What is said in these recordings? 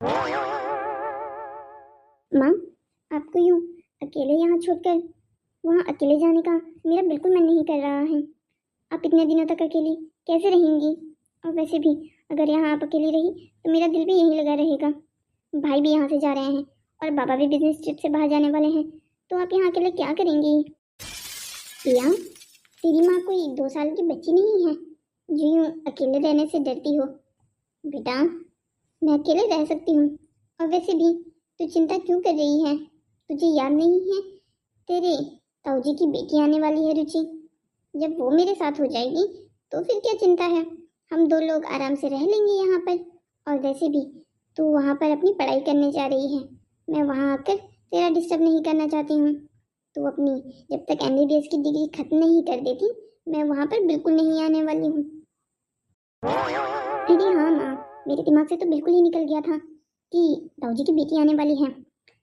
माँ, आपको यूँ अकेले यहाँ छोड़कर वहाँ अकेले जाने का मेरा बिल्कुल मन नहीं कर रहा है। आप इतने दिनों तक अकेली कैसे रहेंगी? और वैसे भी अगर यहाँ आप अकेली रही तो मेरा दिल भी यहीं लगा रहेगा। भाई भी यहाँ से जा रहे हैं और बाबा भी बिजनेस ट्रिप से बाहर जाने वाले हैं, तो आप यहाँ अकेले क्या करेंगी? प्रिया, तेरी माँ कोई 2 साल की बच्ची नहीं है जो यूँ अकेले रहने से डरती हो। बेटा, मैं अकेले रह सकती हूँ। और वैसे भी तू चिंता क्यों कर रही है? तुझे याद नहीं है तेरे ताऊजी की बेटी आने वाली है रुचि? जब वो मेरे साथ हो जाएगी तो फिर क्या चिंता है? हम 2 लोग आराम से रह लेंगे यहाँ पर। और वैसे भी तू वहाँ पर अपनी पढ़ाई करने जा रही है, मैं वहाँ आकर तेरा डिस्टर्ब नहीं करना चाहती हूँ। तू अपनी जब तक MBBS की डिग्री खत्म नहीं कर देती, मैं वहाँ पर बिल्कुल नहीं आने वाली हूँ। अरे हाँ माँ, मेरे दिमाग से तो बिल्कुल ही निकल गया था कि ताऊजी की बेटी आने वाली है।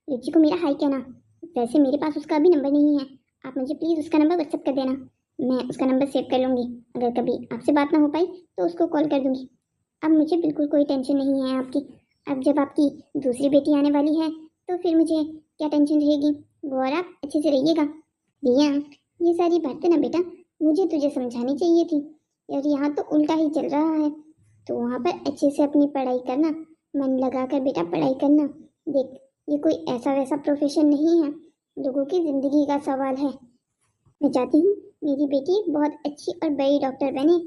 रुचि को मेरा हाई कहना। वैसे मेरे पास उसका अभी नंबर नहीं है, आप मुझे प्लीज़ उसका नंबर व्हाट्सएप कर देना। मैं उसका नंबर सेव कर लूँगी। अगर कभी आपसे बात ना हो पाई तो उसको कॉल कर दूँगी। अब मुझे बिल्कुल कोई टेंशन नहीं है आपकी। अब जब आपकी दूसरी बेटी आने वाली है तो फिर मुझे क्या टेंशन रहेगी? वो और आप अच्छे से रहिएगा। रिया, ये सारी बातें ना बेटा मुझे तुझे समझानी चाहिए थी, और यहाँ तो उल्टा ही चल रहा है। तो वहाँ पर अच्छे से अपनी पढ़ाई करना, मन लगा कर बेटा पढ़ाई करना। देख, ये कोई ऐसा वैसा प्रोफेशन नहीं है, लोगों की ज़िंदगी का सवाल है। मैं चाहती हूँ मेरी बेटी एक बहुत अच्छी और बड़ी डॉक्टर बने।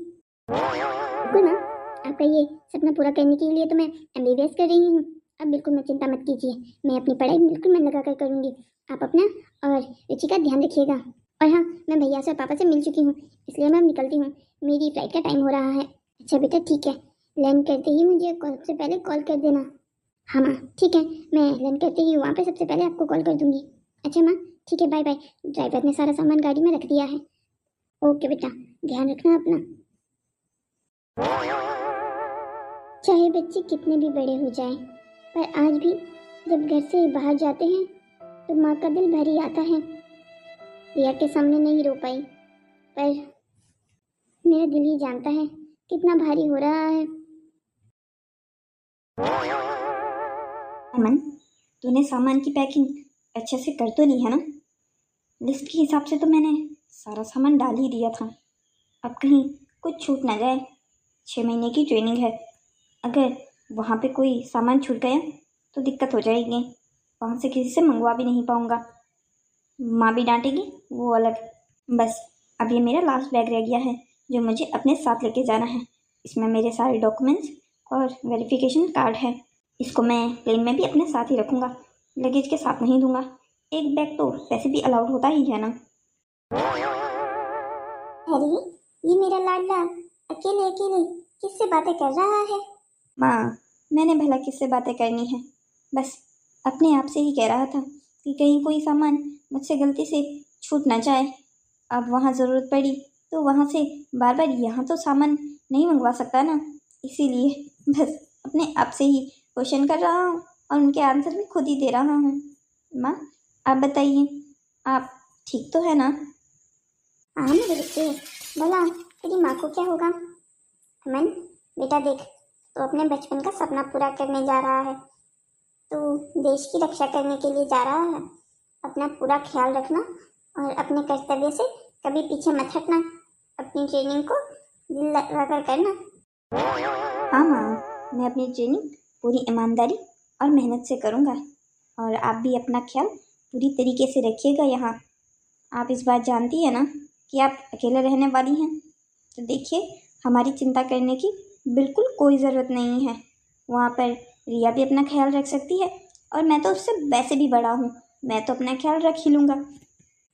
बिल्कुल ना, आपका ये सपना पूरा करने के लिए तो मैं MBBS कर रही हूँ। अब बिल्कुल मैं चिंता मत कीजिए, मैं अपनी पढ़ाई बिल्कुल मन लगा कर करूँगी। आप अपना और रुचि का ध्यान रखिएगा। और हाँ, मैं भैया से और पापा से मिल चुकी हूँ, इसलिए मैं अब निकलती हूँ। मेरी फ्लाइट का टाइम हो रहा है। अच्छा बेटा ठीक है, लैंड करते ही मुझे सबसे पहले कॉल कर देना। हाँ माँ ठीक है, मैं लैंड करते ही वहाँ पे सबसे पहले आपको कॉल कर दूँगी। अच्छा माँ ठीक है, बाय बाय। ड्राइवर ने सारा सामान गाड़ी में रख दिया है। ओके बेटा, ध्यान रखना अपना। चाहे बच्चे कितने भी बड़े हो जाएं, पर आज भी जब घर से बाहर जाते हैं तो माँ का दिल भर ही आता है। रिया के सामने नहीं रो पाई, पर मेरा दिल ही जानता है कितना भारी हो रहा है। अमन, तूने सामान की पैकिंग अच्छे से कर तो ली है ना? लिस्ट के हिसाब से तो मैंने सारा सामान डाल ही दिया था। अब कहीं कुछ छूट ना जाए। 6 महीने की ट्रेनिंग है, अगर वहाँ पे कोई सामान छूट गया तो दिक्कत हो जाएगी। वहाँ से किसी से मंगवा भी नहीं पाऊँगा, माँ भी डांटेगी, वो अलग। बस अब ये मेरा लास्ट बैग रह गया है जो मुझे अपने साथ लेके जाना है। इसमें मेरे सारे डॉक्यूमेंट्स और वेरिफिकेशन कार्ड है। इसको मैं प्लेन में भी अपने साथ ही रखूँगा, लगेज के साथ नहीं दूंगा। एक बैग तो वैसे भी अलाउड होता ही है ना। अरे ये मेरा लाडला अकेले अकेले किससे बातें कर रहा है? माँ, मैंने भला किससे बातें करनी है, बस अपने आप से ही कह रहा था कि कहीं कोई सामान मुझसे गलती से छूट ना जाए। अब वहाँ ज़रूरत पड़ी तो वहाँ से बार बार यहाँ तो सामान नहीं मंगवा सकता ना, इसीलिए बस अपने आप से ही क्वेश्चन कर रहा हूँ और उनके आंसर भी खुद ही दे रहा हूँ। माँ, आप बताइए, आप ठीक तो है ना? हाँ मेरे बच्चे, भला तेरी माँ को क्या होगा? अमन बेटा देख, तो अपने बचपन का सपना पूरा करने जा रहा है, तो देश की रक्षा करने के लिए जा रहा है। अपना पूरा ख्याल रखना और अपने कर्तव्य से कभी पीछे मत हटना। अपनी ट्रेनिंग को दिल लगाकर करना। हाँ माँ, मैं अपनी ट्रेनिंग पूरी ईमानदारी और मेहनत से करूँगा, और आप भी अपना ख्याल पूरी तरीके से रखिएगा यहाँ। आप इस बात जानती है ना कि आप अकेले रहने वाली हैं, तो देखिए हमारी चिंता करने की बिल्कुल कोई ज़रूरत नहीं है। वहाँ पर रिया भी अपना ख्याल रख सकती है, और मैं तो उससे वैसे भी बड़ा हूँ, मैं तो अपना ख्याल रख ही लूँगा।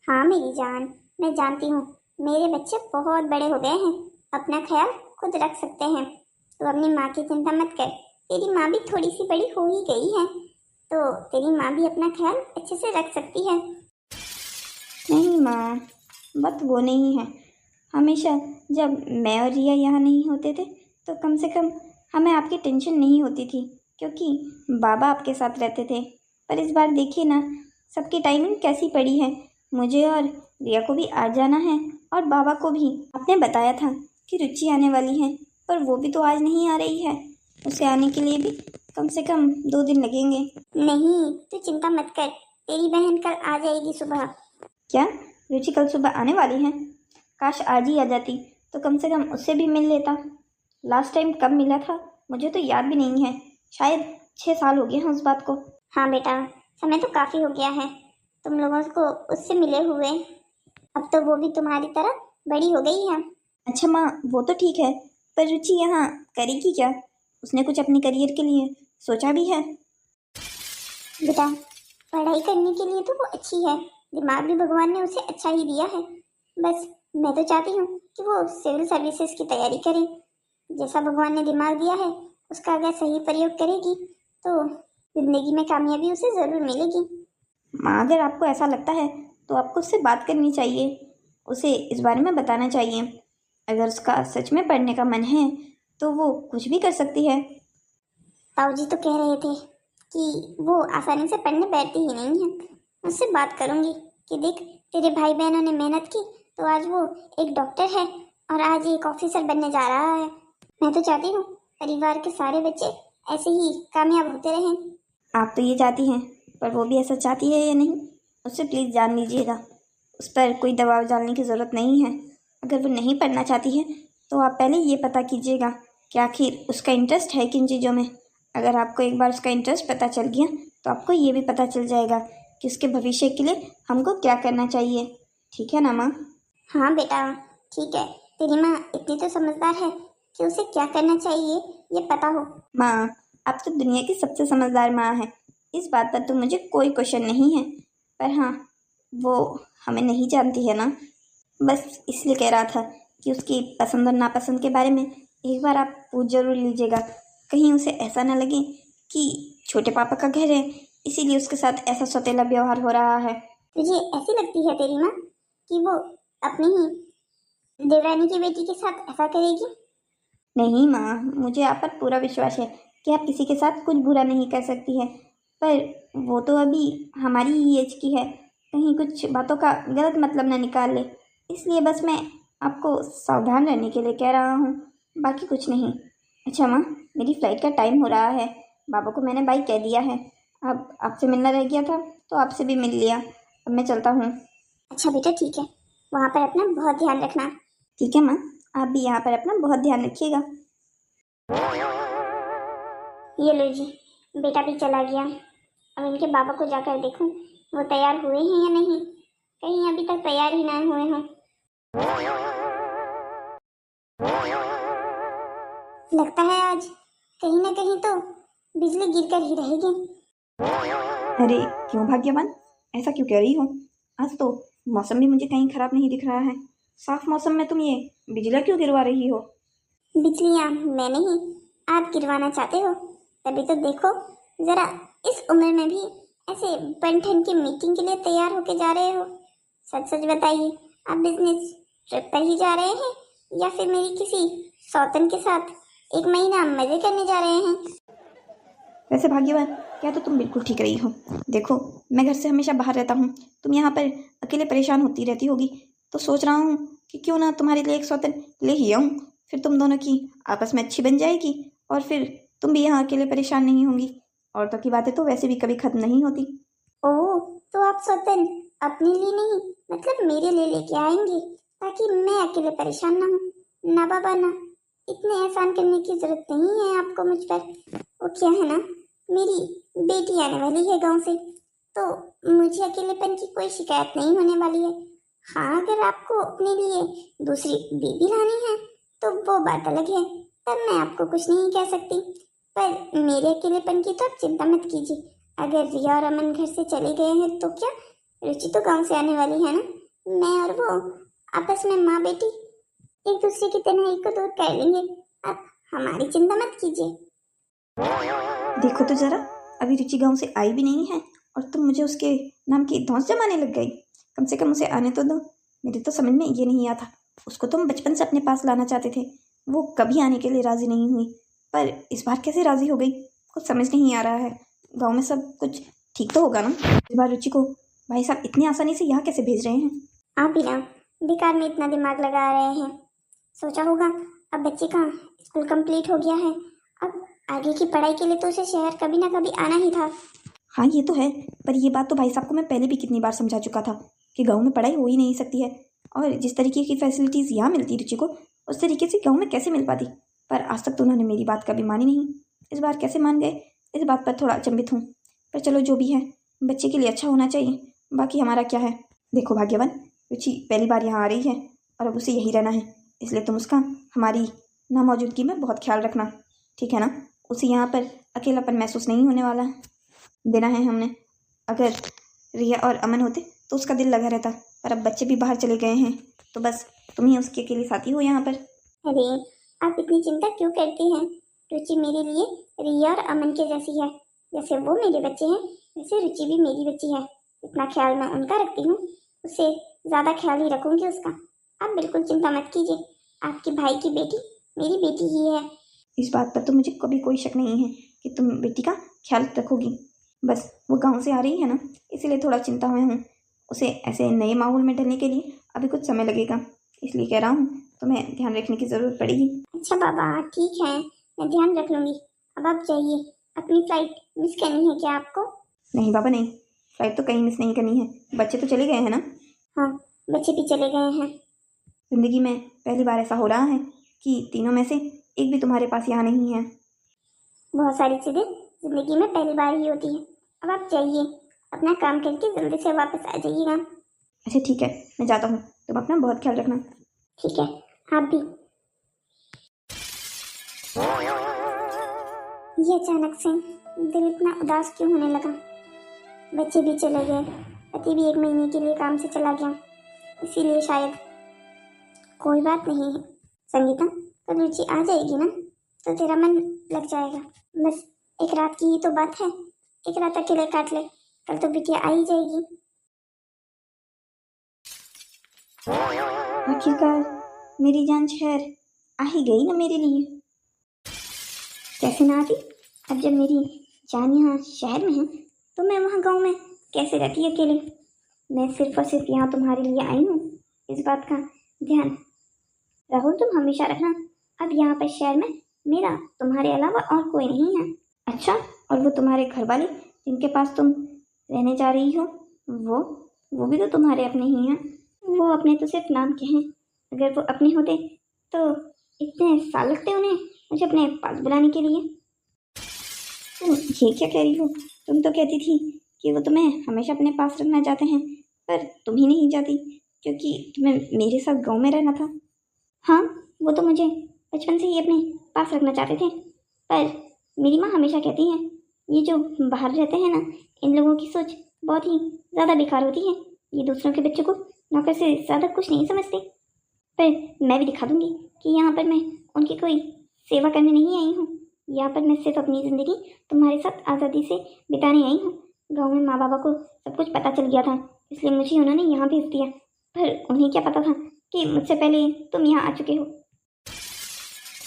हाँ मेरी जान, मैं जानती हूँ मेरे बच्चे बहुत बड़े हो गए हैं, अपना ख्याल खुद रख सकते हैं। तो अपनी माँ की चिंता मत कर, तेरी माँ भी थोड़ी सी बड़ी हो ही गई है, तो तेरी माँ भी अपना ख्याल अच्छे से रख सकती है। नहीं माँ, बात वो नहीं है। हमेशा जब मैं और रिया यहाँ नहीं होते थे तो कम से कम हमें आपकी टेंशन नहीं होती थी, क्योंकि बाबा आपके साथ रहते थे। पर इस बार देखिए ना, सबकी टाइमिंग कैसी पड़ी है। मुझे और रिया को भी आज जाना है, और बाबा को भी। आपने बताया था कि रुचि आने वाली है, पर वो भी तो आज नहीं आ रही है। उसे आने के लिए भी कम से कम 2 दिन लगेंगे। नहीं, तू चिंता मत कर, तेरी बहन कल आ जाएगी सुबह। क्या रुचि कल सुबह आने वाली है? काश आज ही आ जाती तो कम से कम उससे भी मिल लेता। लास्ट टाइम कब मिला था मुझे तो याद भी नहीं है, शायद 6 साल हो गए हैं उस बात को। हाँ बेटा, समय तो काफ़ी हो गया है तुम लोगों को उससे मिले हुए। अब तो वो भी तुम्हारी तरह बड़ी हो गई है। अच्छा माँ, वो तो ठीक है, पर रुचि यहाँ करेगी क्या? उसने कुछ अपने करियर के लिए सोचा भी है? बेटा, पढ़ाई करने के लिए तो वो अच्छी है, दिमाग भी भगवान ने उसे अच्छा ही दिया है। बस मैं तो चाहती हूँ कि वो सिविल सर्विसेज की तैयारी करे। जैसा भगवान ने दिमाग दिया है उसका अगर सही प्रयोग करेगी तो जिंदगी में कामयाबी उसे ज़रूर मिलेगी। माँ, अगर आपको ऐसा लगता है तो आपको उससे बात करनी चाहिए, उसे इस बारे में बताना चाहिए। अगर उसका सच में पढ़ने का मन है तो वो कुछ भी कर सकती है। ताऊजी तो कह रहे थे कि वो आसानी से पढ़ने बैठती ही नहीं है। उससे बात करूंगी कि देख, तेरे भाई बहनों ने मेहनत की तो आज वो एक डॉक्टर है और आज एक ऑफिसर बनने जा रहा है। मैं तो चाहती हूँ परिवार के सारे बच्चे ऐसे ही कामयाब होते रहें। आप तो ये चाहती हैं, पर वो भी ऐसा चाहती है या नहीं, उससे प्लीज़ जान लीजिएगा। उस पर कोई दबाव डालने की ज़रूरत नहीं है। अगर वो नहीं पढ़ना चाहती है तो आप पहले ये पता कीजिएगा कि आखिर उसका इंटरेस्ट है किन चीज़ों में। अगर आपको एक बार उसका इंटरेस्ट पता चल गया तो आपको ये भी पता चल जाएगा कि उसके भविष्य के लिए हमको क्या करना चाहिए। ठीक है ना माँ? हाँ बेटा, ठीक है। तेरी माँ इतनी तो समझदार है कि उसे क्या करना चाहिए ये पता हो। माँ, आप तो दुनिया की सबसे समझदार माँ हैं, इस बात पर तो मुझे कोई क्वेश्चन नहीं है। पर हाँ, वो हमें नहीं जानती है ना, बस इसलिए कह रहा था कि उसकी पसंद और नापसंद के बारे में एक बार आप पूछ जरूर लीजिएगा। कहीं उसे ऐसा ना लगे कि छोटे पापा का घर है इसीलिए उसके साथ ऐसा सौतेला व्यवहार हो रहा है। तुझे ऐसी लगती है तेरी माँ कि वो अपनी ही देवरानी की बेटी के साथ ऐसा करेगी? नहीं माँ, मुझे आप पर पूरा विश्वास है कि आप किसी के साथ कुछ बुरा नहीं कर सकती है। पर वो तो अभी हमारी ही एज की है, कहीं कुछ बातों का गलत मतलब ना निकाल ले, इसलिए बस मैं आपको सावधान रहने के लिए कह रहा हूँ, बाकी कुछ नहीं। अच्छा माँ, मेरी फ़्लाइट का टाइम हो रहा है, बाबा को मैंने बाय कह दिया है। अब आपसे मिलना रह गया था तो आपसे भी मिल लिया, अब मैं चलता हूँ। अच्छा बेटा ठीक है, वहाँ पर अपना बहुत ध्यान रखना। ठीक है माँ, आप भी यहाँ पर अपना बहुत ध्यान रखिएगा। ये लो जी, बेटा भी चला गया। अब इनके बाबा को जाकर देखूं वो तैयार हुए हैं या नहीं, कहीं अभी तक तैयार ही ना हुए हों। लगता है आज कहीं ना कहीं तो बिजली गिरकर ही रहेगी। अरे क्यों भाग्यवान, ऐसा क्यों कह रही हो? आज तो मौसम भी मुझे कहीं खराब नहीं दिख रहा है। साफ मौसम में तुम ये बिजली क्यों गिरवा रही हो? बिजलियाँ मैं नहीं, आप गिरवाना चाहते हो। तभी तो देखो जरा, इस उम्र में भी ऐसे बन ठन की मीटिंग के लिए तैयार होके जा रहे हो। सच सच बताइए, आप बिजनेस ट्रिप पर ही जा रहे हैं या फिर मेरी किसी सौतन के साथ 1 महीना मजे करने जा रहे हैं? वैसे भाग्यवान, क्या तो तुम बिल्कुल ठीक रही हो। देखो, मैं घर से हमेशा बाहर रहता हूँ, तुम यहाँ पर अकेले परेशान होती रहती होगी, तो सोच रहा हूँ कि क्यों ना तुम्हारे लिए एक सौतन ले ही आऊँ। फिर तुम दोनों की आपस में अच्छी बन जाएगी और फिर तुम भी यहाँ अकेले परेशान नहीं होंगी। औरतों की बातें तो वैसे भी कभी खत्म नहीं होती। ओह, तो आप सौतन अपने लिए नहीं मतलब मेरे लिए लेके आएंगे ताकि मैं अकेले परेशान ना हूँ। ना बाबा ना, इतने एहसान करने की जरूरत नहीं है आपको मुझ पर। वो क्या है ना, मेरी बेटी आने वाली है गांव से, तो मुझे अकेलेपन की कोई शिकायत नहीं होने वाली है। हाँ, अगर आपको अपने लिए दूसरी बीबी लानी है तो वो बात अलग है, तब मैं आपको कुछ नहीं कह सकती। पर मेरे अकेलेपन की तो आप चिंता मत कीजिए। अगर रिया और अमन घर से चले गए हैं तो क्या, रुचि तो गांव से आने वाली है ना। मैं और वो आपस में माँ बेटी एक दूसरे की तन्हाई को दूर कर लेंगे। आप हमारी चिंता मत कीजिए। देखो तो जरा, अभी रुचि गाँव से आई भी नहीं है और तुम मुझे उसके नाम की धौंस जमाने लग गई। कम से कम उसे आने तो दो। मेरे तो समझ में ये नहीं आता, उसको तुम बचपन से अपने पास लाना चाहते थे, वो कभी आने के लिए राजी नहीं हुई, पर इस बार कैसे राजी हो गई कुछ समझ नहीं आ रहा है। गाँव में सब कुछ ठीक तो होगा ना? इस बार रुचि को भाई साहब इतनी आसानी से यहाँ कैसे भेज रहे हैं? आप भी ना बेकार में इतना दिमाग लगा रहे हैं। सोचा होगा अब बच्चे का स्कूल कंप्लीट हो गया है, अब आगे की पढ़ाई के लिए तो उसे शहर कभी ना कभी आना ही था। हाँ ये तो है, पर ये बात तो भाई साहब को मैं पहले भी कितनी बार समझा चुका था कि गांव में पढ़ाई हो ही नहीं सकती है, और जिस तरीके की फैसिलिटीज़ यहाँ मिलती रुचि को उस तरीके से गांव में कैसे मिल पाती। पर आज तक तो उन्होंने मेरी बात कभी मानी नहीं, इस बार कैसे मान गए, इस बात पर थोड़ा अचंभित हूँ। पर चलो जो भी है, बच्चे के लिए अच्छा होना चाहिए, बाकी हमारा क्या है। देखो भाग्यवान, रुचि पहली बार यहाँ आ रही है और अब उसे यही रहना है, इसलिए तुम उसका हमारी नामौजूदगी में बहुत ख्याल रखना, ठीक है ना। उसे यहाँ पर अकेलापन महसूस नहीं होने वाला देना है हमने। अगर रिया और अमन होते तो उसका दिल लगा रहता, पर अब बच्चे भी बाहर चले गए हैं तो बस तुम ही उसके अकेले साथी हो यहाँ पर। अरे आप इतनी चिंता क्यों करती हैं? रुचि मेरे लिए रिया और अमन के जैसी है। जैसे वो मेरे बच्चे हैं वैसे रुचि भी मेरी बच्ची है। इतना ख्याल मैं उनका रखती हूँ, उससे ज़्यादा ख्याल ही रखूँगी उसका। आप बिल्कुल चिंता मत कीजिए, आपके भाई की बेटी मेरी बेटी ही है। इस बात पर तो मुझे कभी कोई शक नहीं है कि तुम बेटी का ख्याल रखोगी। बस वो गांव से आ रही है ना, इसीलिए थोड़ा चिंता में हूँ। उसे ऐसे नए माहौल में ढलने के लिए अभी कुछ समय लगेगा, इसलिए कह रहा हूँ तुम्हें ध्यान रखने की ज़रूरत पड़ेगी। अच्छा बाबा ठीक है, मैं ध्यान रख लूँगी। अब आप जाइए, अपनी फ्लाइट मिस करनी है क्या आपको? नहीं बाबा नहीं, फ्लाइट तो कहीं मिस नहीं करनी है, बच्चे तो चले गए हैं ना। हाँ, बच्चे भी चले गए हैं। ज़िंदगी में पहली बार ऐसा हो रहा है कि तीनों में से एक भी तुम्हारे पास यहाँ नहीं है। बहुत सारी चीज़ें जिंदगी में पहली बार ही होती है। अब आप जाइए, अपना काम करके जल्दी से वापस आ जाइएगा। अच्छा ठीक है, मैं जाता हूँ, तुम अपना बहुत ख्याल रखना। ठीक है, आप भी। ये अचानक से दिल इतना उदास क्यों होने लगा? बच्चे भी चले गए, पति भी 1 महीने के लिए काम से चला गया, इसीलिए शायद। कोई बात नहीं है संगीता, कल रुचि आ जाएगी ना तो तेरा मन लग जाएगा। बस एक रात की ही तो बात है, एक रात अकेले काट ले, कल तो बिटिया आ ही जाएगी। आखिरकार मेरी जान शहर आ ही गई ना मेरे लिए। कैसे ना आती? अब जब मेरी जान यहाँ शहर में है तो मैं वहाँ गांव में कैसे रहती अकेले? मैं सिर्फ और सिर्फ यहाँ तुम्हारे लिए आई हूँ, इस बात का ध्यान राहुल तुम हमेशा रखना। अब यहाँ पर शहर में मेरा तुम्हारे अलावा और कोई नहीं है। अच्छा, और वो तुम्हारे घर वाले जिनके पास तुम रहने जा रही हो, वो भी तो तुम्हारे अपने ही हैं। वो अपने तो सिर्फ नाम के हैं, अगर वो अपने होते तो इतने साल लगते उन्हें मुझे अपने पास बुलाने के लिए। तुम ये क्या कह रही हो? तुम तो कहती थी कि वो तुम्हें हमेशा अपने पास रखना चाहते हैं, पर तुम ही नहीं जाती क्योंकि तुम्हें मेरे साथ गांव में रहना था। हाँ, वो तो मुझे बचपन से ही अपने पास रखना चाहते थे, पर मेरी माँ हमेशा कहती है ये जो बाहर रहते हैं ना, इन लोगों की सोच बहुत ही ज़्यादा बेकार होती है। ये दूसरों के बच्चों को नौकर से ज़्यादा कुछ नहीं समझते। पर मैं भी दिखा दूंगी कि यहाँ पर मैं उनकी कोई सेवा करने नहीं आई हूँ। यहाँ पर मैं सिर्फ अपनी ज़िंदगी तुम्हारे साथ आज़ादी से बिताने आई हूँ। गाँव में माँ बाबा को सब कुछ पता चल गया था, इसलिए मुझे उन्होंने यहाँ भेज दिया, पर उन्हें क्या पता था कि मुझसे पहले तुम यहाँ आ चुके हो।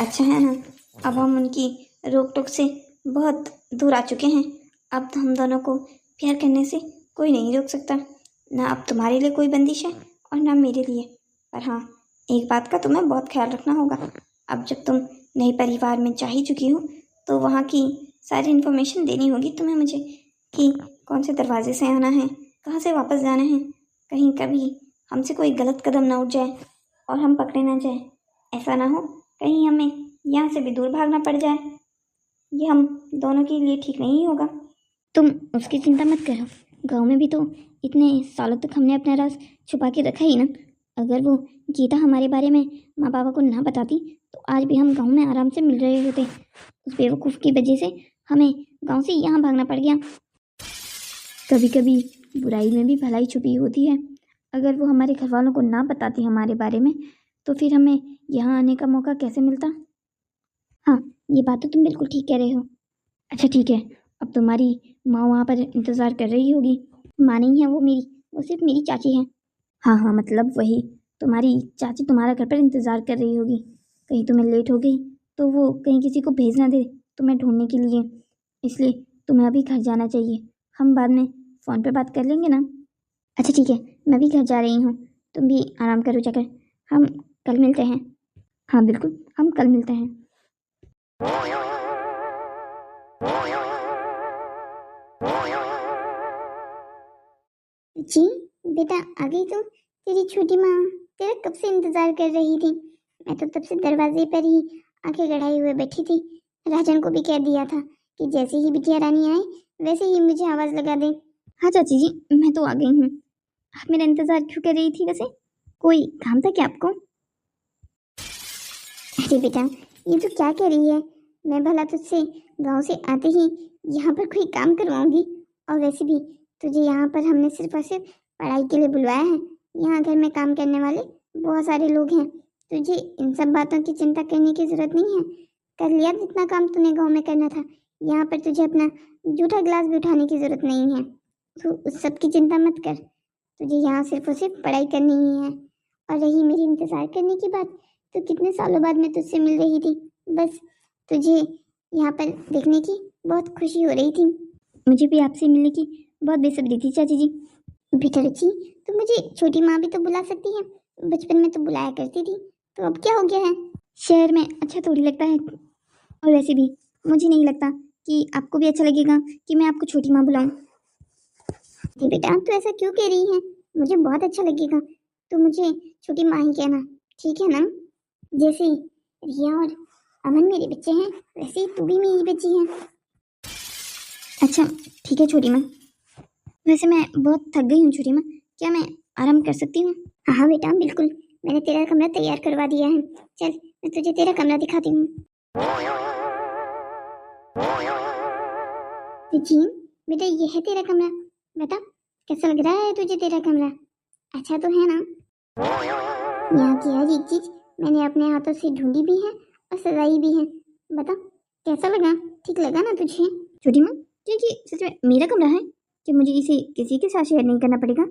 अच्छा है ना, अब हम उनकी रोक टोक से बहुत दूर आ चुके हैं। अब हम दोनों को प्यार करने से कोई नहीं रोक सकता, ना अब तुम्हारे लिए कोई बंदिश है और ना मेरे लिए। पर हाँ, एक बात का तुम्हें बहुत ख्याल रखना होगा। अब जब तुम नए परिवार में जा ही चुकी हो तो वहाँ की सारी इन्फॉर्मेशन देनी होगी तुम्हें मुझे, कि कौन से दरवाजे से आना है, कहाँ से वापस जाना है। कहीं कभी हमसे कोई गलत कदम ना उठ जाए और हम पकड़े ना जाए। ऐसा ना हो कहीं हमें यहाँ से भी दूर भागना पड़ जाए, ये हम दोनों के लिए ठीक नहीं होगा। तुम उसकी चिंता मत करो, गांव में भी तो इतने सालों तक हमने अपना राज छुपा के रखा ही ना। अगर वो गीता हमारे बारे में माँ बाबा को ना बताती तो आज भी हम गांव में आराम से मिल रहे होते। उस बेवकूफ़ की वजह से हमें गांव से यहाँ भागना पड़ गया। कभी कभी बुराई में भी भलाई छुपी होती है। अगर वो हमारे घर वालों को ना बताती हमारे बारे में तो फिर हमें यहाँ आने का मौका कैसे मिलता। हाँ, ये बात तो तुम बिल्कुल ठीक कह रहे हो। अच्छा ठीक है, अब तुम्हारी माँ वहाँ पर इंतज़ार कर रही होगी। माँ नहीं है वो मेरी, वो सिर्फ मेरी चाची है। हाँ हाँ, मतलब वही, तुम्हारी चाची तुम्हारा घर पर इंतज़ार कर रही होगी। कहीं तुम्हें लेट हो गई तो वो कहीं किसी को भेज ना दे तुम्हें ढूंढने के लिए, इसलिए तुम्हें अभी घर जाना चाहिए। हम बाद में फ़ोन पर बात कर लेंगे ना। अच्छा ठीक है, मैं भी घर जा रही हूँ, तुम भी आराम करो जाकर। हम कल मिलते हैं। हाँ बिल्कुल, हम कल मिलते हैं। जी बेटा, आ गई तुम। तेरी छोटी माँ तेरा कब से इंतजार कर रही थी। मैं तो तब से दरवाजे पर ही आंखें गड़ाई हुए बैठी थी। राजन को भी कह दिया था कि जैसे ही बिटिया रानी आए वैसे ही मुझे आवाज लगा दे। हाँ चाची जी, मैं तो आ गई हूँ। आप मेरा इंतजार क्यों कर रही थी वैसे? कोई काम था क्या आपको? अरे बेटा, ये तो क्या कह रही है। मैं भला तुझसे गांव से आते ही यहाँ पर कोई काम करवाऊंगी? और वैसे भी तुझे यहाँ पर हमने सिर्फ और सिर्फ पढ़ाई के लिए बुलवाया है। यहाँ घर में काम करने वाले बहुत सारे लोग हैं। तुझे इन सब बातों की चिंता करने की जरूरत नहीं है। कर लिया जितना काम तूने गाँव में करना था। यहाँ पर तुझे अपना जूठा गिलास भी उठाने की जरूरत नहीं है। तू उस सब की चिंता मत कर। तुझे यहाँ सिर्फ और सिर्फ पढ़ाई करनी ही है। और रही मेरी इंतजार करने की बात, तो कितने सालों बाद मैं तुझसे मिल रही थी। बस तुझे यहाँ पर देखने की बहुत खुशी हो रही थी। मुझे भी आपसे मिलने की बहुत बेसब्री थी चाची जी। बेटा रुचि, तो मुझे छोटी माँ भी तो बुला सकती है। बचपन में तो बुलाया करती थी, तो अब क्या हो गया है? शहर में अच्छा थोड़ी लगता है। और वैसे भी मुझे नहीं लगता कि आपको भी अच्छा लगेगा कि मैं आपको छोटी माँ बुलाऊं। जी बेटा, तो ऐसा क्यों कह रही है? मुझे बहुत अच्छा लगेगा। तो मुझे छोटी माँ ही कहना, ठीक है ना? जैसे रिया और अमन मेरे बच्चे हैं, वैसे ही तू भी मेरी बच्ची है। अच्छा ठीक है छोटी माँ। वैसे मैं बहुत थक गई हूँ छोटी माँ, क्या मैं आराम कर सकती हूँ? हाँ बेटा बिल्कुल, मैंने तेरा कमरा तैयार करवा दिया है। चल मैं तुझे तेरा कमरा दिखाती हूँ। जी बेटा, ये है तेरा कमरा। बता कैसा लग रहा है तुझे तेरा कमरा? अच्छा तो है ना? यहाँ की हर एक चीज मैंने अपने हाथों से ढूंढी भी है और सजाई भी है। बता कैसा लगा? ठीक लगा ना तुझे? छोटी माँ, क्या ये सच में मेरा कमरा है कि मुझे इसे किसी के साथ शेयर नहीं करना पड़ेगा?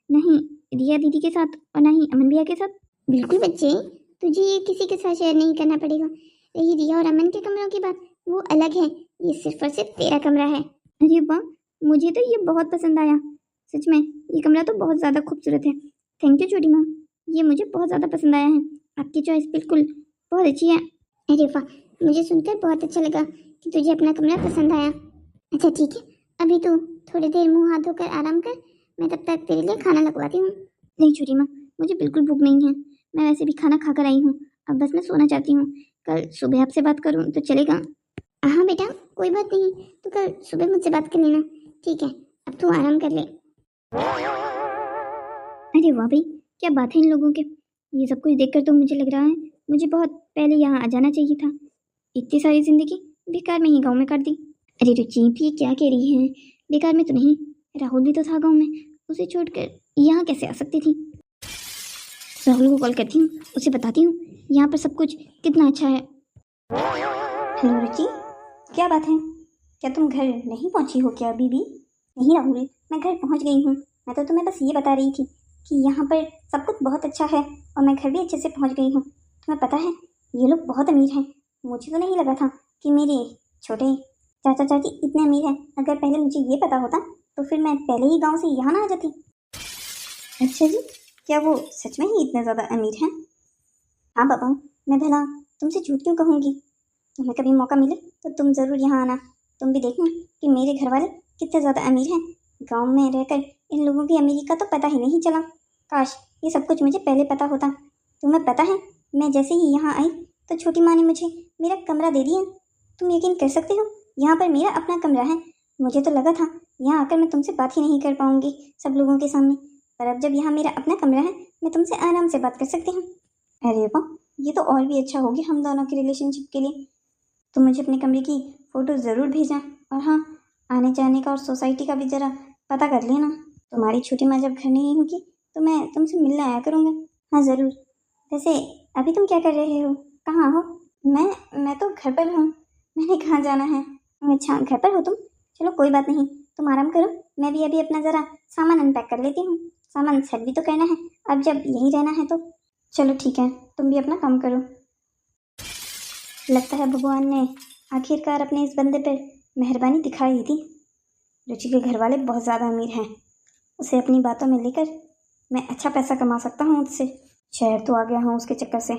नहीं रिया दीदी के साथ और ना ही अमन भैया के साथ। बिल्कुल बच्चे, तुझे ये किसी के साथ शेयर नहीं करना पड़ेगा। रही रिया और अमन के कमरों की बात, वो अलग है। ये सिर्फ और सिर्फ तेरा कमरा है। अरे वाह, मुझे तो ये बहुत पसंद आया। सच में ये कमरा तो बहुत ज़्यादा खूबसूरत है। थैंक यू छोटी माँ, ये मुझे बहुत ज़्यादा पसंद आया है। आपकी चॉइस बिल्कुल बहुत अच्छी है। अरे वाह, मुझे सुनकर बहुत अच्छा लगा कि तुझे अपना कमरा पसंद आया। अच्छा ठीक है, अभी तू थोड़ी देर मुंह हाथ धोकर आराम कर। मैं तब तक तेरे लिए खाना लगवाती हूँ। नहीं छोटी माँ, मुझे बिल्कुल भूख नहीं है। मैं वैसे भी खाना खाकर आई हूँ, अब बस मैं सोना चाहती हूँ। कल सुबह आपसे बात करूँ तो चलेगा? हाँ बेटा कोई बात नहीं, तो कल सुबह मुझसे बात कर लेना। ठीक है, अब तू आराम कर ले। अरे वाह भाई, क्या बात है इन लोगों के। ये सब कुछ देखकर तो मुझे लग रहा है मुझे बहुत पहले यहाँ आ जाना चाहिए था। इतनी सारी जिंदगी बेकार में ही गाँव में काट दी। अरे रुचि भी क्या कह रही है? बेकार में तो नहीं, राहुल भी तो था गाँव में, उसे छोड़कर यहाँ कैसे आ सकती थी? राहुल को कॉल करती हूँ, उसे बताती हूँ यहाँ पर सब कुछ कितना अच्छा है। हेलो रुचि, क्या बात है? क्या तुम घर नहीं पहुंची हो क्या अभी भी? नहीं राहुल, मैं घर पहुंच गई हूँ। मैं तो तुम्हें बस ये बता रही थी कि यहाँ पर सब कुछ बहुत अच्छा है और मैं घर भी अच्छे से पहुंच गई हूँ। तुम्हें पता है ये लोग बहुत अमीर हैं। मुझे तो नहीं लगा था कि मेरे छोटे चाचा चाची इतने अमीर हैं। अगर पहले मुझे ये पता होता तो फिर मैं पहले ही गाँव से यहाँ ना आ जाती। अच्छा जी, क्या वो सच में ही इतने ज़्यादा अमीर हैं? हाँ पापा, मैं भला तुमसे झूठ क्यों कहूँगी। तुम्हें कभी मौका मिले तो तुम ज़रूर यहाँ आना। तुम भी देखना कि मेरे घर वाले कितने ज़्यादा अमीर हैं। गांव में रहकर इन लोगों की अमीरी का तो पता ही नहीं चला। काश ये सब कुछ मुझे पहले पता होता। तुम्हें पता है, मैं जैसे ही यहाँ आई तो छोटी माँ ने मुझे मेरा कमरा दे दिया। तुम यकीन कर सकते हो, यहाँ पर मेरा अपना कमरा है। मुझे तो लगा था यहाँ आकर मैं तुमसे बात ही नहीं कर पाऊँगी सब लोगों के सामने, पर अब जब यहाँ मेरा अपना कमरा है मैं तुमसे आराम से बात कर सकती हूँ। अरे वाह, ये तो और भी अच्छा हो गया हम दोनों के रिलेशनशिप के लिए। तुम मुझे अपने कमरे की फ़ोटो ज़रूर भेजना, और हाँ, आने जाने का और सोसाइटी का भी ज़रा पता कर लेना। तुम्हारी छोटी माँ जब घर नहीं होगी तो मैं तुमसे मिलने आया करूँगा। हाँ ज़रूर। वैसे अभी तुम क्या कर रहे हो, कहाँ हो? मैं तो घर पर हूँ। मैंने कहाँ जाना है? अच्छा घर पर हो तुम, चलो कोई बात नहीं, तुम आराम करो। मैं भी अभी अपना ज़रा सामान अनपैक कर लेती हूँ। सामान सेट भी तो करना है अब जब यहीं रहना है तो। चलो ठीक है, तुम भी अपना काम करो। लगता है भगवान ने आखिरकार अपने इस बंदे पर मेहरबानी दिखाई थी। रुचि के घर वाले बहुत ज़्यादा अमीर हैं, उसे अपनी बातों में लेकर मैं अच्छा पैसा कमा सकता हूँ उससे। शहर तो आ गया हूँ उसके चक्कर से,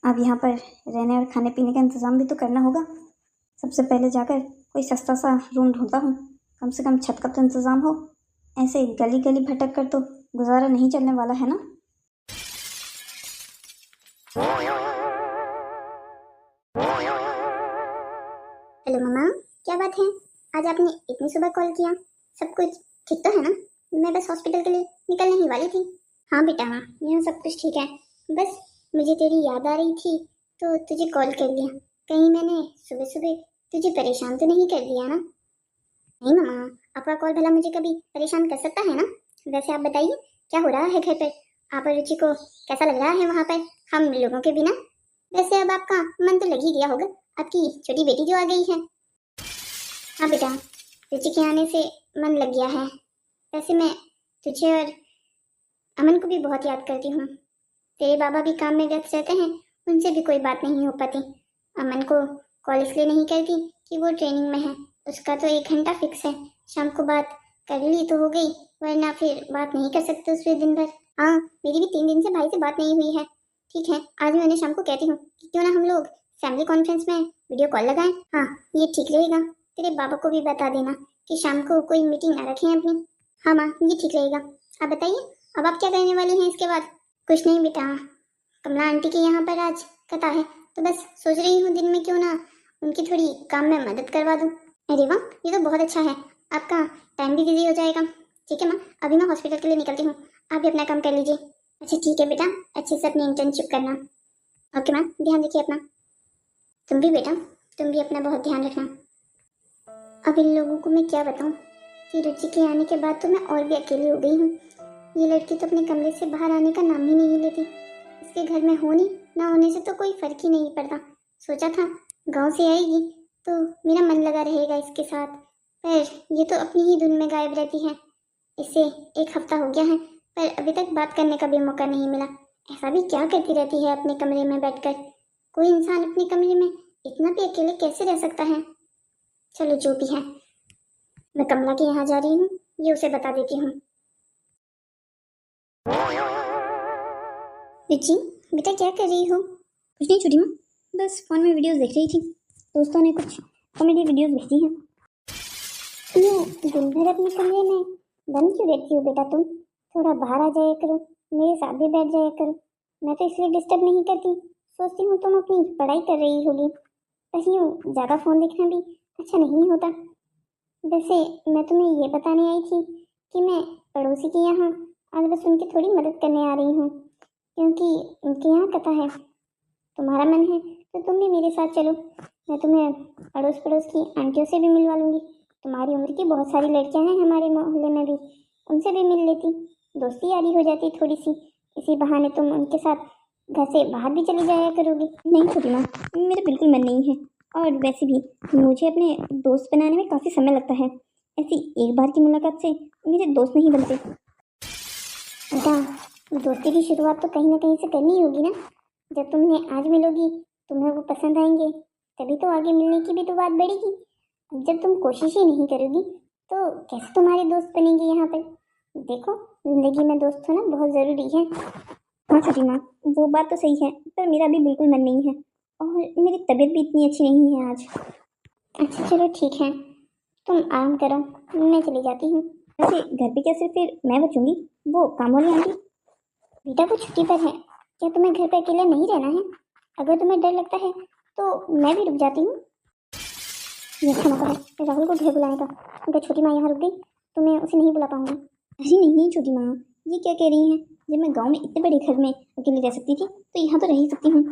अब यहाँ पर रहने और खाने पीने का इंतज़ाम भी तो करना होगा। सबसे पहले जाकर कोई सस्ता सा रूम ढूंढता हूँ, कम से कम छत का तो इंतज़ाम हो। ऐसे गली गली भटक कर तो गुजारा नहीं चलने वाला है ना। हेलो मम्मा, क्या बात है? आज आपने इतनी सुबह कॉल किया? सब कुछ ठीक तो है ना? मैं बस हॉस्पिटल के लिए निकलने ही वाली थी। हाँ बेटा, हाँ, यहाँ सब कुछ ठीक है। बस मुझे तेरी याद आ रही थी तो तुझे कॉल कर लिया। कहीं मैंने सुबह सुबह तुझे परेशान तो नहीं कर दिया ना? नहीं मम्मा, आपका कॉल भला मुझे कभी परेशान कर सकता है ना? वैसे आप बताइए, क्या हो रहा है घर पर? आप और रुचि को कैसा लग रहा है वहाँ पर हम लोगों के बिना? वैसे अब आपका मन तो लग ही गया होगा, आपकी छोटी बेटी जो आ गई है। हाँ बेटा, रुचि के आने से मन लग गया है। वैसे मैं तुझे और अमन को भी बहुत याद करती हूँ। तेरे बाबा भी काम में व्यस्त रहते हैं, उनसे भी कोई बात नहीं हो पाती। अमन को कॉल इसलिए नहीं करती कि वो ट्रेनिंग में है, उसका तो 1 घंटा फिक्स है। शाम को बात कर ली तो हो गई, वरना फिर बात नहीं कर सकते उससे दिन भर। हाँ, मेरी भी 3 दिन से भाई से बात नहीं हुई है। ठीक है, आज मैं उन्हें शाम को कहती हूँ कि क्यों ना हम लोग फैमिली कॉन्फ्रेंस में वीडियो कॉल लगाएं। हाँ, ये ठीक रहेगा। तेरे बाबा को भी बता देना कि शाम को कोई मीटिंग ना रखें अपनी। हाँ माँ, ये ठीक रहेगा। आप बताइए, अब आप क्या करने वाली हैं इसके बाद? कुछ नहीं बेटा, कमला आंटी के यहाँ पर आज कथा है, तो बस सोच रही हूँ दिन में क्यों ना उनकी थोड़ी काम में मदद करवा दूँ। अरे वाह, ये तो बहुत अच्छा है। आपका टाइम भी बिजी हो जाएगा। ठीक है माँ, अभी मैं हॉस्पिटल के लिए निकलती हूँ, आप भी अपना काम कर लीजिए। अच्छा ठीक है बेटा, अच्छे से अपनी इंटर्नशिप करना। ओके माँ, ध्यान रखिए अपना। तुम भी बेटा, तुम भी अपना बहुत ध्यान रखना। अब इन लोगों को मैं क्या बताऊँ कि रुचि के आने के बाद तो मैं और भी अकेली हो गई हूँ। ये लड़की तो अपने कमरे से बाहर आने का नाम ही नहीं लेती। इसके घर में होने ना होने से तो कोई फर्क ही नहीं पड़ता। सोचा था गांव से आएगी तो मेरा मन लगा रहेगा इसके साथ, पर ये तो अपनी ही धुन में गायब रहती है। इसे 1 हफ्ता हो गया है, पर अभी तक बात करने का भी मौका नहीं मिला। ऐसा भी क्या करती रहती है अपने कमरे में बैठकर? कोई इंसान अपने कमरे में इतना भी अकेले कैसे रह सकता है? चलो जो भी है, मैं कमला के यहाँ जा रही हूँ, ये उसे बता देती हूँ। रुचि, बेटा क्या कर रही हो? कुछ नहीं छोटी माँ, बस फ़ोन में वीडियोस देख रही थी। दोस्तों ने कुछ कॉमेडी वीडियोस भेजी हैं। क्यों दिन भर अपने कमरे में बंद क्यों रहती हो बेटा तुम? थोड़ा बाहर आ जाया करो, मेरे साथ भी बैठ जाया करो। मैं तो इसलिए डिस्टर्ब नहीं करती, सोचती हूँ तुम अपनी पढ़ाई कर रही होगी। बस यूँ ज़्यादा फ़ोन देखना भी अच्छा नहीं होता। वैसे मैं तुम्हें ये बताने आई थी कि मैं पड़ोसी के यहाँ आज बस उनकी थोड़ी मदद करने आ रही हूँ, क्योंकि उनके यहाँ कथा है। तुम्हारा मन है तो तुम भी मेरे साथ चलो, मैं तुम्हें अड़ोस पड़ोस की आंटियों से भी मिलवा लूँगी। तुम्हारी उम्र की बहुत सारी लड़कियां हैं हमारे मोहल्ले में भी, उनसे भी मिल लेती, दोस्ती यारी हो जाती थोड़ी सी। इसी बहाने तुम उनके साथ घर से बाहर भी चली जाया करोगी। नहीं छोटी माँ, मेरा बिल्कुल मन नहीं है, और वैसे भी मुझे अपने दोस्त बनाने में काफ़ी समय लगता है। ऐसी एक बार की मुलाकात से मेरे दोस्त नहीं बनते। बेटा, दोस्ती की शुरुआत तो कहीं ना कहीं से करनी होगी ना। जब तुम उन्हें आज मिलोगी, तुम्हें वो पसंद आएंगे, तभी तो आगे मिलने की भी तो बात बढ़ेगी। जब तुम कोशिश ही नहीं करोगी तो कैसे तुम्हारे दोस्त बनेंगे यहाँ पर? देखो, जिंदगी में दोस्त होना बहुत ज़रूरी है। हाँ छोटी माँ, वो बात तो सही है, पर मेरा भी बिल्कुल मन नहीं है, और मेरी तबीयत भी इतनी अच्छी नहीं है आज। अच्छा चलो ठीक है, तुम आराम करो, मैं चली जाती हूँ। वैसे घर पे क्या सिर्फ फिर मैं बचूंगी? वो काम वाली आंटी? बेटा वो छुट्टी पर है, क्या तुम्हें घर पे अकेले नहीं रहना है? अगर तुम्हें डर लगता है तो मैं भी रुक जाती हूँ। ये अच्छा मौका है राहुल को घर बुलाने का। अगर छोटी माँ यहाँ रुक गई तो मैं उसे नहीं बुला पाऊंगी। अरे नहीं नहीं छोटी माँ, ये क्या कह रही हैं? जब मैं गांव में इतने बड़े घर में अकेली रह सकती थी, तो यहाँ तो रह ही सकती हूँ।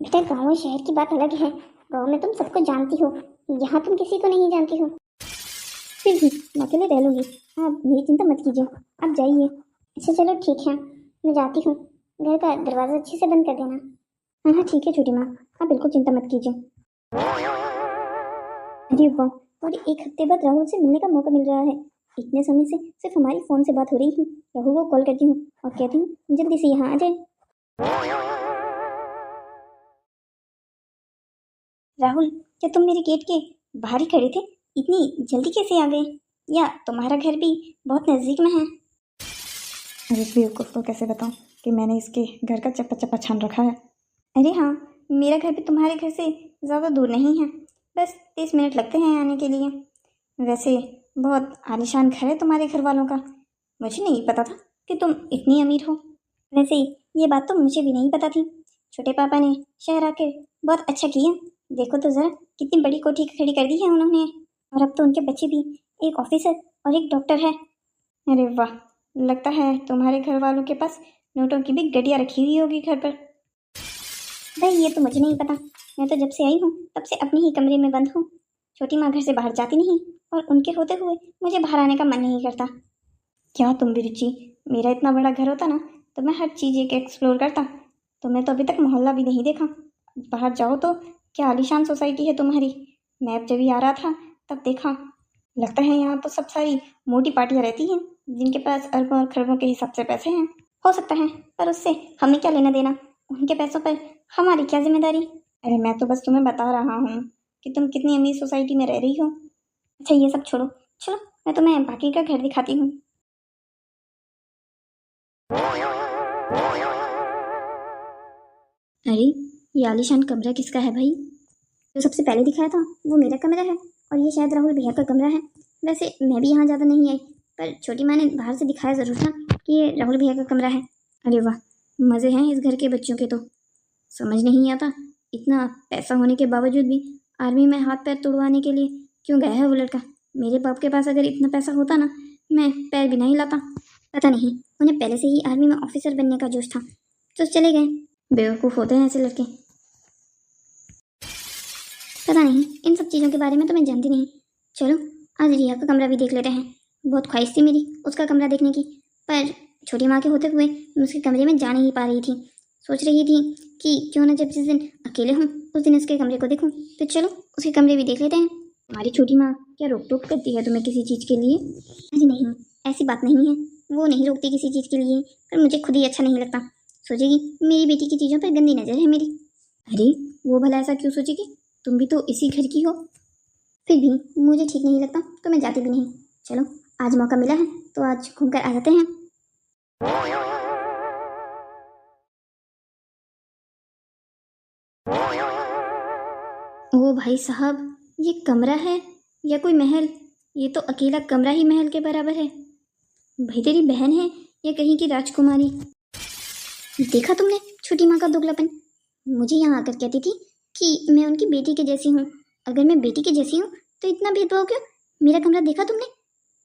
बेटा गाँव और शहर की बात अलग है। गाँव में तुम सबको जानती हो, यहाँ तुम किसी को नहीं जानती हो। फिर भी मैं अकेले रह लूँगी, आप मेरी चिंता मत कीजिए, आप जाइए। अच्छा चलो ठीक है, मैं जाती हूँ। घर का दरवाज़ा अच्छे से बंद कर देना। हाँ हाँ ठीक है छोटी माँ, आप बिल्कुल चिंता मत कीजिए। अरे वाह, और 1 हफ्ते बाद राहुल से मिलने का मौका मिल रहा है। इतने समय से सिर्फ हमारी फ़ोन से बात हो रही है। राहुल को कॉल करती हूँ और कहती हूँ जल्दी से यहाँ आ जाए। राहुल, क्या तुम मेरे गेट के बाहर ही खड़े थे? इतनी जल्दी कैसे आ गए? या तुम्हारा घर भी बहुत नज़दीक में है? अरे इस बेवकूफ़ को कैसे बताऊँ कि मैंने इसके घर का चप्पा चप्पा छान रखा है। अरे हाँ, मेरा घर भी तुम्हारे घर से ज़्यादा दूर नहीं है, बस 30 मिनट लगते हैं आने के लिए। वैसे बहुत आलीशान घर है तुम्हारे घर वालों का, मुझे नहीं पता था कि तुम इतनी अमीर हो। वैसे ये बात तो मुझे भी नहीं पता थी। छोटे पापा ने शहर आके बहुत अच्छा किया। देखो तो ज़रा कितनी बड़ी कोठी खड़ी कर दी है उन्होंने, और अब तो उनके बच्चे भी एक ऑफिसर और एक डॉक्टर है। अरे वाह, लगता है तुम्हारे घर वालों के पास नोटों की भी गड्डियाँ रखी हुई होगी घर पर। भाई ये तो मुझे नहीं पता, मैं तो जब से आई हूँ तब से अपने ही कमरे में बंद हूँ। छोटी माँ घर से बाहर जाती नहीं और उनके होते हुए मुझे बाहर आने का मन नहीं करता। क्या तुम भी रुचि, मेरा इतना बड़ा घर होता ना तो मैं हर चीज़ एक एक्सप्लोर करता। तुमने तो अभी तक मोहल्ला भी नहीं देखा। बाहर जाओ तो क्या आलीशान सोसाइटी है तुम्हारी। मैं अब जब ही आ रहा था तब देखा। लगता है यहाँ तो सब सारी मोटी पार्टियाँ रहती हैं जिनके पास अरबों और खरबों के हिसाब से पैसे हैं। हो सकता है, पर उससे हमें क्या लेना देना, उनके पैसों पर हमारी क्या जिम्मेदारी। अरे मैं तो बस तुम्हें बता रहा हूँ कि तुम कितनी अमीर सोसाइटी में रह रही हो। अच्छा ये सब छोड़ो, चलो मैं तुम्हें बाकी का घर दिखाती हूँ। अरे ये आलीशान कमरा किसका है भाई? जो सबसे पहले दिखाया था वो मेरा कमरा है, और ये शायद राहुल भैया का कमरा है। वैसे मैं भी यहाँ ज़्यादा नहीं आई, पर छोटी माँ ने बाहर से दिखाया ज़रूर था कि ये राहुल भैया का कमरा है। अरे वाह, मज़े हैं इस घर के बच्चों के तो। समझ नहीं आता इतना पैसा होने के बावजूद भी आर्मी में हाथ पैर तुड़वाने के लिए क्यों गया है वो लड़का। मेरे बाप के पास अगर इतना पैसा होता ना, मैं पैर भी नहीं हिलाता। पता नहीं, उन्हें पहले से ही आर्मी में ऑफिसर बनने का जोश था तो चले गए। बेवकूफ़ होते हैं ऐसे लड़के। पता नहीं, इन सब चीज़ों के बारे में तो मैं जानती नहीं। चलो आज रिया का कमरा भी देख लेते हैं। बहुत ख्वाहिश थी मेरी उसका कमरा देखने की, पर छोटी माँ के होते हुए मैं उसके कमरे में जा नहीं पा रही थी। सोच रही थी कि क्यों ना जब जिस दिन अकेले हूँ उस दिन उसके कमरे को देखूँ। तो चलो उसके कमरे भी देख लेते हैं। हमारी छोटी माँ क्या रोक टोक करती है तुम्हें किसी चीज़ के लिए? अरे नहीं, ऐसी बात नहीं है, वो नहीं रोकती किसी चीज़ के लिए, पर मुझे खुद ही अच्छा नहीं लगता। सोचेगी मेरी बेटी की चीज़ों पर गंदी नज़र है मेरी। अरे वो भला ऐसा क्यों सोचेगी, तुम भी तो इसी घर की हो। फिर भी मुझे ठीक नहीं लगता तो मैं जाती भी नहीं। चलो आज मौका मिला है तो आज घूम कर आ जाते हैं। ओ भाई साहब, ये कमरा है या कोई महल? ये तो अकेला कमरा ही महल के बराबर है। भाई तेरी बहन है या कहीं की राजकुमारी? देखा तुमने छोटी माँ का दोगलापन। मुझे यहाँ आकर कहती थी कि मैं उनकी बेटी के जैसी हूँ। अगर मैं बेटी की जैसी हूँ तो इतना भेदभाव क्यों? मेरा कमरा देखा तुमने?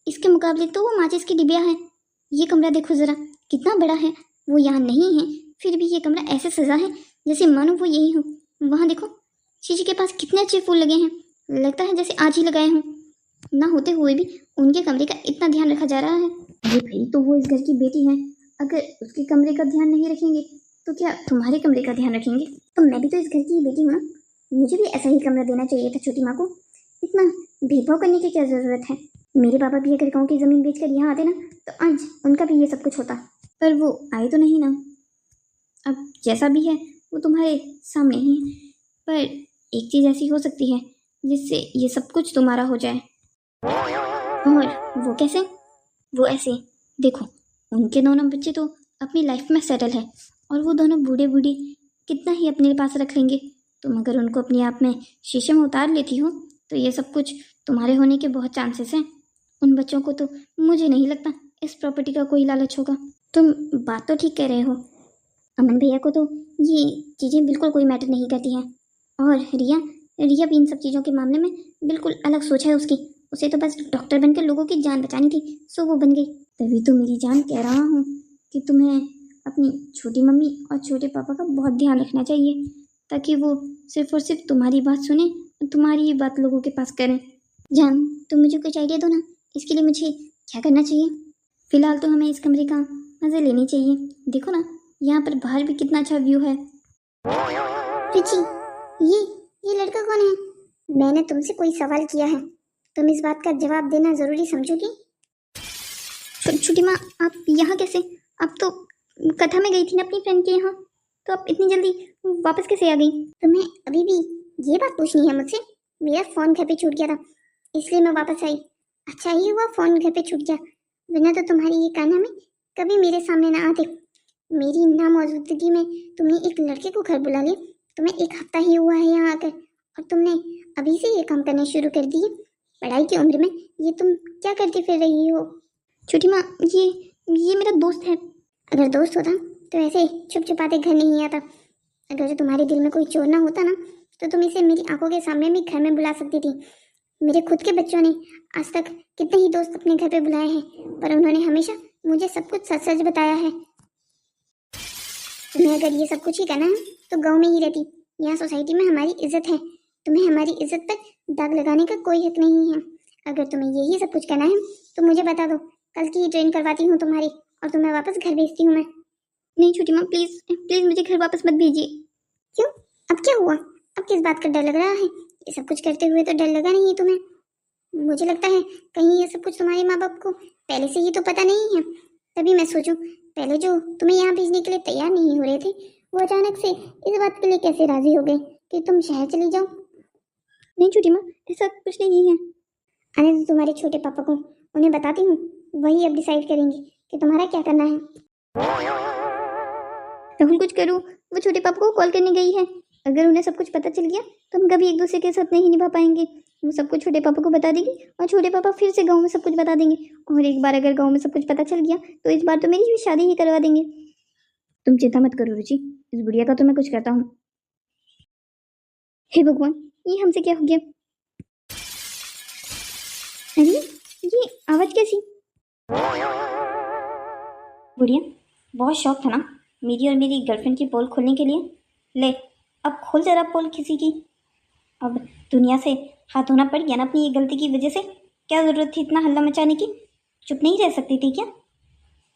इसके मुकाबले तो वो माचिस की डिबिया है। ये कमरा देखो ज़रा कितना बड़ा है। वो यहाँ नहीं है फिर भी ये कमरा ऐसे सजा है जैसे मानो वो यही हो। वहाँ देखो शीशे के पास कितने अच्छे फूल लगे हैं, लगता है जैसे आज ही लगाए हों। ना होते हुए भी उनके कमरे का इतना ध्यान रखा जा रहा है। अरे भाई तो वो इस घर की बेटी है, अगर उसके कमरे का ध्यान नहीं रखेंगे तो क्या तुम्हारे कमरे का ध्यान रखेंगे? तो मैं भी तो इस घर की बेटी हूँ ना, मुझे भी ऐसा ही कमरा देना चाहिए था छोटी माँ को। इतना भेदभाव करने की क्या ज़रूरत है? मेरे पापा भी अगर गाँव की ज़मीन बेचकर यहाँ आते ना तो आज उनका भी ये सब कुछ होता। पर वो आए तो नहीं ना। अब जैसा भी है वो तुम्हारे सामने ही है, पर एक चीज़ ऐसी हो सकती है जिससे ये सब कुछ तुम्हारा हो जाए। और वो कैसे? वो ऐसे, देखो उनके दोनों बच्चे तो अपनी लाइफ में सेटल है और वो दोनों बूढ़े बूढ़ी कितना ही अपने पास रख लेंगे। तुम अगर उनको अपने आप में शीशे में उतार लेती हो तो ये सब कुछ तुम्हारे होने के बहुत चांसेस हैं। उन बच्चों को तो मुझे नहीं लगता इस प्रॉपर्टी का कोई लालच होगा। तुम बात तो ठीक कह रहे हो। अमन भैया को तो ये चीज़ें बिल्कुल कोई मैटर नहीं करती हैं। और रिया रिया भी इन सब चीज़ों के मामले में बिल्कुल अलग सोच है उसकी। उसे तो बस डॉक्टर बनकर लोगों की जान बचानी थी, सो वो बन गई। तभी तो मेरी जान कह रहा हूँ कि तुम्हें अपनी छोटी मम्मी और छोटे पापा का बहुत ध्यान रखना चाहिए, ताकि वो सिर्फ और सिर्फ तुम्हारी बात सुने और तुम्हारी ही बात लोगों के पास करें। जान तुम मुझे कुछ आइडिया दो ना, इसके लिए मुझे क्या करना चाहिए? फिलहाल तो हमें इस कमरे का मज़े लेनी चाहिए। देखो ना यहाँ पर बाहर भी कितना अच्छा व्यू है। रुचि ये लड़का कौन है? मैंने तुमसे कोई सवाल किया है, तुम इस बात का जवाब देना जरूरी समझोगी? छोटी माँ आप यहाँ कैसे? आप तो कथा में गई थी ना अपनी फ्रेंड के यहाँ, तो आप इतनी जल्दी वापस कैसे आ गई? तुम्हें अभी भी ये बात पूछनी है मुझसे? मेरा फ़ोन घर पे छूट गया था इसलिए मैं वापस आई। अच्छा ही हुआ फ़ोन घर पे छूट गया, वरना तो तुम्हारी ये कान्हा में कभी मेरे सामने ना आते। मेरी ना मौजूदगी में तुमने एक लड़के को घर बुला लिया। तुम्हें एक हफ्ता ही हुआ है यहाँ आकर और तुमने अभी से ये काम करने शुरू कर दिए? पढ़ाई की उम्र में ये तुम क्या करती फिर रही हो? छोटी माँ, ये मेरा दोस्त है। अगर दोस्त होता तो ऐसे छुप छुपाते घर नहीं आता। अगर तुम्हारे दिल में कोई चोर ना होता ना, तो तुम इसे मेरी आंखों के सामने भी घर में बुला सकती थी। मेरे खुद के बच्चों ने आज तक कितने ही दोस्त अपने घर पे बुलाए हैं, पर उन्होंने हमेशा मुझे सब कुछ सच सच बताया है। तुम्हें अगर ये सब कुछ ही करना है तो गांव में ही रहती। यहाँ सोसाइटी में हमारी इज्जत है। तुम्हें हमारी इज्जत पर दाग लगाने का कोई हक नहीं है। अगर तुम्हें यही सब कुछ करना है तो मुझे बता दो, कल की ही ट्रेन करवाती हूँ तुम्हारी और तुम्हें वापस घर भेजती हूँ मैं। नहीं छोटी माँ, प्लीज प्लीज मुझे घर वापस मत भेजिए। क्यों? अब क्या हुआ? अब किस बात का डर लग रहा है? ये सब कुछ करते हुए तो डर लगा नहीं तुम्हें? मुझे लगता है कहीं ये सब कुछ तुम्हारे माँ बाप को पहले से ही तो पता नहीं है। तभी मैं सोचूं, पहले जो तुम्हें यहाँ भेजने के लिए तैयार नहीं हो रहे थे, वो अचानक से इस बात के लिए कैसे राजी हो गए कि तुम शहर चली जाओ। नहीं छोटी माँ, ऐसा कुछ नहीं है। आने दो तुम्हारे छोटे पापा को, उन्हें बताती हूँ। वही अब डिसाइड करेंगे कि तुम्हारा क्या करना है। राहुल कुछ करो, वो छोटे पापा को कॉल करने गई है। अगर उन्हें सब कुछ पता चल गया तो हम कभी एक दूसरे के साथ नहीं निभा पाएंगे। वो सब कुछ छोटे पापा को बता देगी और छोटे पापा फिर से गांव में सब कुछ बता देंगे। और एक बार अगर गांव में सब कुछ पता चल गया तो इस बार तो मेरी भी शादी ही करवा देंगे। तुम चिंता मत करो रुचि, इस बुढ़िया का तो मैं कुछ करता हूँ। हे भगवान, ये हमसे क्या हो गया? अरे ये आवाज कैसी? बुढ़िया, बहुत शौक था ना मेरी और मेरी गर्लफ्रेंड की पोल खोलने के लिए। ले, अब खोल जरा पोल किसी की। अब दुनिया से हाथ धोना पड़ गया ना अपनी ये गलती की वजह से। क्या ज़रूरत थी इतना हल्ला मचाने की? चुप नहीं रह सकती थी क्या?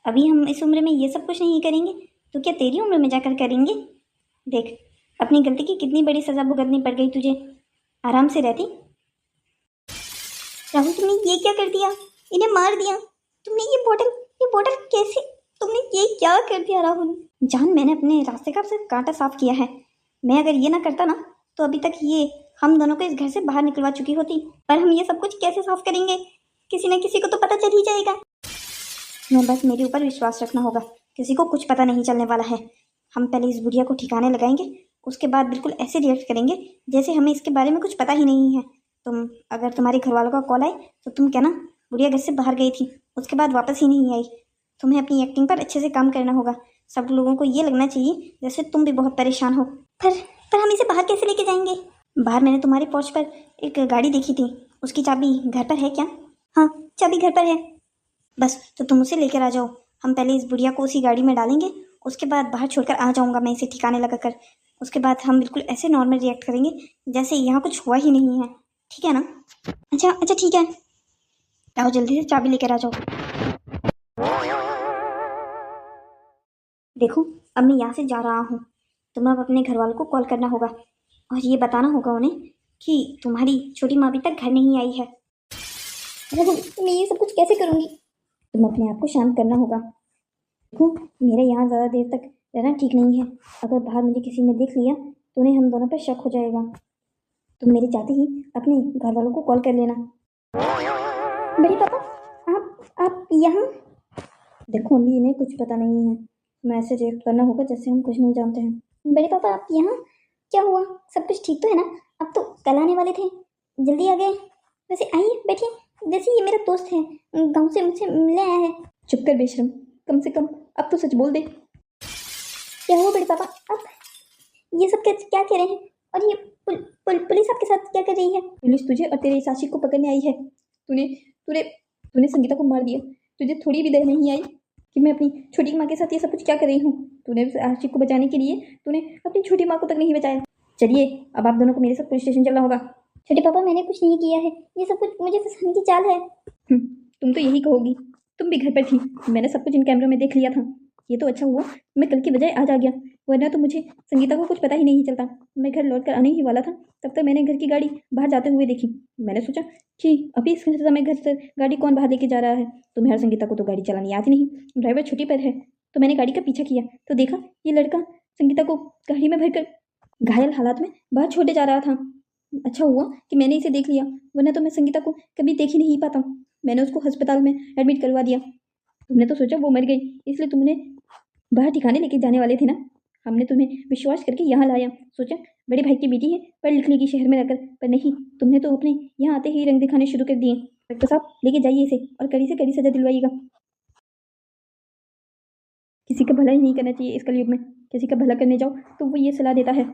अभी हम इस उम्र में ये सब कुछ नहीं करेंगे तो क्या तेरी उम्र में जाकर करेंगे? देख, अपनी गलती की कितनी बड़ी सज़ा भुगतनी पड़ गई तुझे। आराम से रहती। राहुल, तुमने ये क्या कर दिया? इन्हें मार दिया तुमने। ये बोतल कैसे? तुमने ये क्या कर दिया राहुल? जान, मैंने अपने रास्ते का से कांटा साफ किया है। मैं अगर ये ना करता ना तो अभी तक ये हम दोनों को इस घर से बाहर निकलवा चुकी होती। पर हम ये सब कुछ कैसे साफ करेंगे? किसी न किसी को तो पता चल ही जाएगा। मैं बस मेरे ऊपर विश्वास रखना होगा, किसी को कुछ पता नहीं चलने वाला है। हम पहले इस बुढ़िया को ठिकाने लगाएंगे, उसके बाद बिल्कुल ऐसे रिएक्ट करेंगे जैसे हमें इसके बारे में कुछ पता ही नहीं है। अगर तुम्हारे घर वालों का कॉल आए तो तुम कहना बुढ़िया घर से बाहर गई थी, उसके बाद वापस ही नहीं आई। तुम्हें अपनी एक्टिंग पर अच्छे से काम करना होगा। सब लोगों को ये लगना चाहिए जैसे तुम भी बहुत परेशान हो। पर हम इसे बाहर कैसे लेके जाएंगे? बाहर मैंने तुम्हारे पोर्च पर एक गाड़ी देखी थी, उसकी चाबी घर पर है क्या? हाँ, चाबी घर पर है। बस तो तुम उसे लेकर आ जाओ। हम पहले इस बुढ़िया को उसी गाड़ी में डालेंगे, उसके बाद बाहर छोड़कर आ जाऊंगा मैं इसे ठिकाने लगा कर। उसके बाद हम बिल्कुल ऐसे नॉर्मल रिएक्ट करेंगे जैसे यहाँ कुछ हुआ ही नहीं है। ठीक है ना? अच्छा ठीक है। आओ जल्दी से चाबी लेकर आ जाओ। देखो, अब मैं यहाँ से जा रहा हूँ। तुम्हें अब अपने घर वालों को कॉल करना होगा और ये बताना होगा उन्हें कि तुम्हारी छोटी माँ अभी तक घर नहीं आई है। मैं ये सब कुछ कैसे करूँगी? तुम अपने आप को शांत करना होगा। देखो, मेरे यहाँ ज़्यादा देर तक रहना ठीक नहीं है। अगर बाहर मुझे किसी ने देख लिया तो उन्हें हम दोनों पर शक हो जाएगा। तुम मेरे जाते ही अपने घर वालों को कॉल कर लेना। बड़े पापा, आप यहाँ? देखो, अभी इन्हें कुछ पता नहीं है। मैं ऐसे रिएक्ट करना होगा जैसे हम कुछ नहीं जानते हैं। बड़े पापा, आप यहाँ? क्या हुआ? सब कुछ ठीक तो है ना? आप तो कल आने वाले थे, जल्दी आ गए। वैसे आइए बैठिए। वैसे ये मेरा दोस्त है, गांव से मुझसे मिलने आया है। चुप कर बेशरम, कम से कम अब तो सच बोल दे। क्या हुआ बड़े पापा? आप ये सब क्या कह रहे हैं? और ये पुलिस आपके साथ क्या कर रही है? पुलिस तुझे और तेरे इस आशिक को पकड़ने आई है। तूने तूने तूने संगीता को मार दिया। तुझे थोड़ी भी दया नहीं आई कि मैं अपनी छोटी माँ के साथ ये सब कुछ क्या कर रही हूँ। तूने उस आशिक को बचाने के लिए तूने अपनी छोटी माँ को तक नहीं बचाया। चलिए, अब आप दोनों को मेरे साथ पुलिस स्टेशन चलना होगा। छोटे पापा, मैंने कुछ नहीं किया है, ये सब कुछ मुझे फंसाने की चाल है। तुम तो यही कहोगी, तुम भी घर पर थी, मैंने सब कुछ इन कैमरों में देख लिया था। ये तो अच्छा हुआ मैं कल की बजाय आज आ गया, वरना तो मुझे संगीता को कुछ पता ही नहीं चलता। मैं घर लौट कर आने ही वाला था, तब तक मैंने घर की गाड़ी बाहर जाते हुए देखी। मैंने सोचा कि अभी इस समय घर से गाड़ी कौन बाहर लेके जा रहा है। तुम्हें संगीता को तो गाड़ी चलानी आती नहीं, ड्राइवर छुट्टी पर है। तो मैंने गाड़ी का पीछा किया तो देखा ये लड़का संगीता को गाड़ी में भरकर घायल हालात में बाहर छोड़े जा रहा था। अच्छा हुआ कि मैंने इसे देख लिया, वरना तो मैं संगीता को कभी देख ही नहीं पाता। मैंने उसको अस्पताल में एडमिट करवा दिया। तुमने तो सोचा वो मर गई, इसलिए तुमने बाहर ठिकाने लेके जाने वाले थे ना। हमने तुम्हें विश्वास करके यहाँ लाया, सोचा बड़े भाई की बेटी है, पढ़ लिख लेगी शहर में रहकर, पर नहीं, तुमने तो अपने यहाँ आते ही रंग दिखाने शुरू कर दिए। डॉक्टर साहब लेके जाइए इसे और कड़ी से कड़ी सजा दिलवाइएगा। किसी का भला ही नहीं करना चाहिए इस कलयुग में, किसी का भला करने जाओ तो वो ये सलाह देता है।